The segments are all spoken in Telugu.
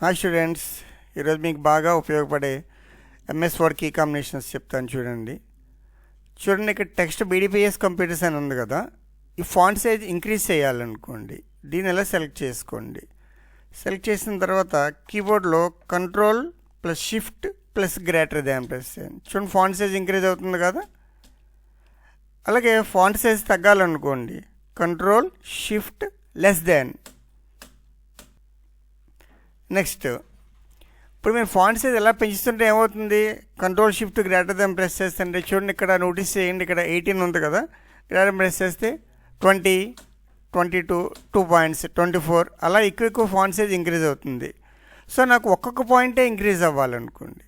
హాయ్ స్టూడెంట్స్, ఈరోజు మీకు బాగా ఉపయోగపడే ఎంఎస్ వర్డ్ కీ కాంబినేషన్స్ చెప్తాను చూడండి. ఇక్కడ టెక్స్ట్ బీడీపీఎస్ కంప్యూటర్స్ అని ఉంది కదా, ఈ ఫాంట్ సైజ్ ఇంక్రీజ్ చేయాలనుకోండి. దీన్ని ఎలా సెలెక్ట్ చేసుకోండి. సెలెక్ట్ చేసిన తర్వాత కీబోర్డ్లో control plus shift plus greater than press చేయండి. చూడండి, ఫాంట్ సైజ్ ఇంక్రీజ్ అవుతుంది కదా. అలాగే ఫాంట్ సైజ్ తగ్గాలనుకోండి, control shift less than. Next ఇప్పుడు మీరు ఫాంట్ సైజ్ ఎలా పెంచుతుంటే ఏమవుతుంది, control shift greater than press చేస్తుంటే చూడండి, ఇక్కడ నోటీస్ చేయండి, ఇక్కడ 18 ఉంది కదా, గ్రేటర్ ప్రెస్ చేస్తే 20, 22, 2 పాయింట్స్, 24 అలా ఎక్కువ ఫాంట్ సైజ్ ఇంక్రీజ్ అవుతుంది. సో నాకు ఒక్కొక్క పాయింటే ఇంక్రీజ్ అవ్వాలనుకోండి,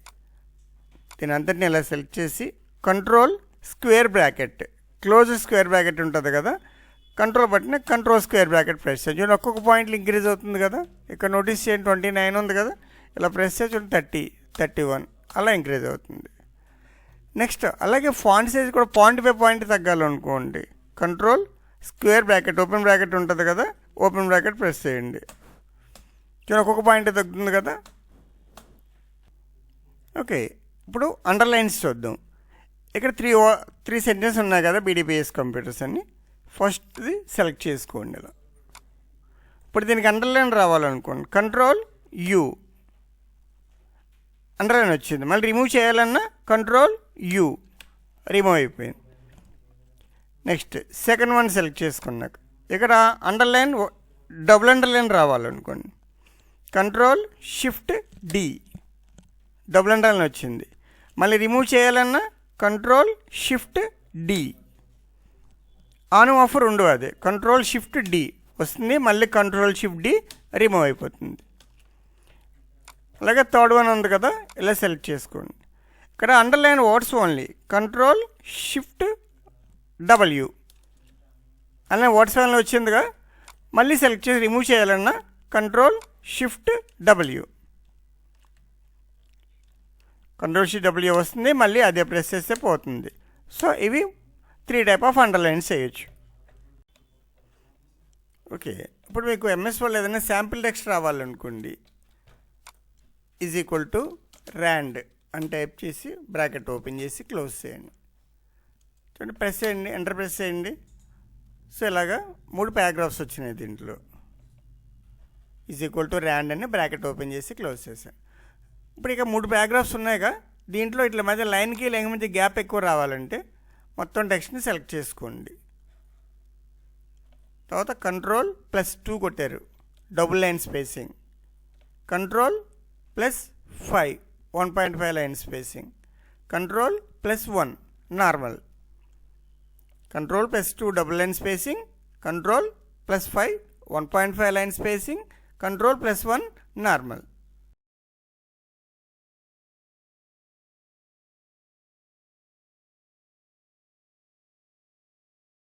దీని అంతటిని ఇలా సెలెక్ట్ చేసి control square bracket, close square bracket ఉంటుంది కదా, కంట్రోల్ బట్టిన కంట్రోల్ స్క్వేర్ బ్రాకెట్ ప్రెస్ చేయండి. చూడండి, ఒక్కొక్క పాయింట్లు ఇంక్రీజ్ అవుతుంది కదా. ఇక్కడ నోటీస్ చేయండి, 29 ఉంది కదా, ఇలా ప్రెస్ చేసి చూడండి 30, 31 అలా ఇంక్రీజ్ అవుతుంది. నెక్స్ట్ అలాగే ఫాంట్ సైజ్ కూడా పాయింట్ బై పాయింట్ తగ్గాలనుకోండి, control square bracket open bracket ఉంటుంది కదా, ఓపెన్ బ్రాకెట్ ప్రెస్ చేయండి. చూడండి, ఒక్కొక్క పాయింట్ తగ్గుతుంది కదా. ఓకే, ఇప్పుడు అండర్లైన్స్ చూద్దాం. ఇక్కడ త్రీ సెంటెన్స్ ఉన్నాయి కదా బీడీపీఎస్ కంప్యూటర్స్ అని. ఫస్ట్ది సెలెక్ట్ చేసుకోండి ఇలా. ఇప్పుడు దీనికి అండర్లైన్ రావాలనుకోండి, కంట్రోల్ యూ, అండర్లైన్ వచ్చింది. మళ్ళీ రిమూవ్ చేయాలన్నా కంట్రోల్ యూ, రిమూవ్ అయిపోయింది. నెక్స్ట్ సెకండ్ వన్ సెలెక్ట్ చేసుకున్నాక ఇక్కడ అండర్లైన్ డబుల్ అండర్లైన్ రావాలనుకోండి, control shift D, double underline వచ్చింది. మళ్ళీ రిమూవ్ చేయాలన్నా control shift D. On off రెండు అదే, కంట్రోల్ షిఫ్ట్ డి వస్తుంది, మళ్ళీ కంట్రోల్ షిఫ్ట్ డి రిమూవ్ అయిపోతుంది. అలాగే థర్డ్ వన్ ఉంది కదా, ఇలా సెలెక్ట్ చేసుకోండి. ఇక్కడ underline words only, control shift W, అలానే వర్డ్స్ వన్లో వచ్చిందిగా, మళ్ళీ సెలెక్ట్ చేసి రిమూవ్ చేయాలన్నా control shift W, control shift W వస్తుంది, మళ్ళీ అదే ప్రెస్ చేస్తే పోతుంది. సో ఇవి 3 టైప్ ఆఫ్ అండర్లైన్స్ చేయొచ్చు. ఓకే, ఇప్పుడు మీకు ఎంఎస్ వర్డ్ ఏదైనా శాంపిల్ టెక్స్ట్ రావాలనుకోండి, ఈజ్ ఈక్వల్ టు ర్యాండ్ అని టైప్ చేసి బ్రాకెట్ ఓపెన్ చేసి క్లోజ్ చేయండి. చూడండి, ప్రెస్ చేయండి, ఎంటర్ ప్రెస్ చేయండి. సో ఇలాగా 3 పారాగ్రాఫ్స్ వచ్చినాయి దీంట్లో. ఈజ్ ఈక్వల్ టు ర్యాండ్ అని బ్రాకెట్ ఓపెన్ చేసి క్లోజ్ చేశాను. ఇప్పుడు ఇక 3 పారాగ్రాఫ్స్ ఉన్నాయిగా, దీంట్లో ఇట్లా మధ్య లైన్కి లైన్ మధ్య గ్యాప్ ఎక్కువ రావాలంటే మొత్తం టెక్స్ట్ని సెలెక్ట్ చేసుకోండి. తర్వాత కంట్రోల్ +2 కొట్టారు, double line spacing, control +5 1.5 line spacing, control +1 normal, control +2 double line spacing, control +5 1.5 line spacing, control +1 normal.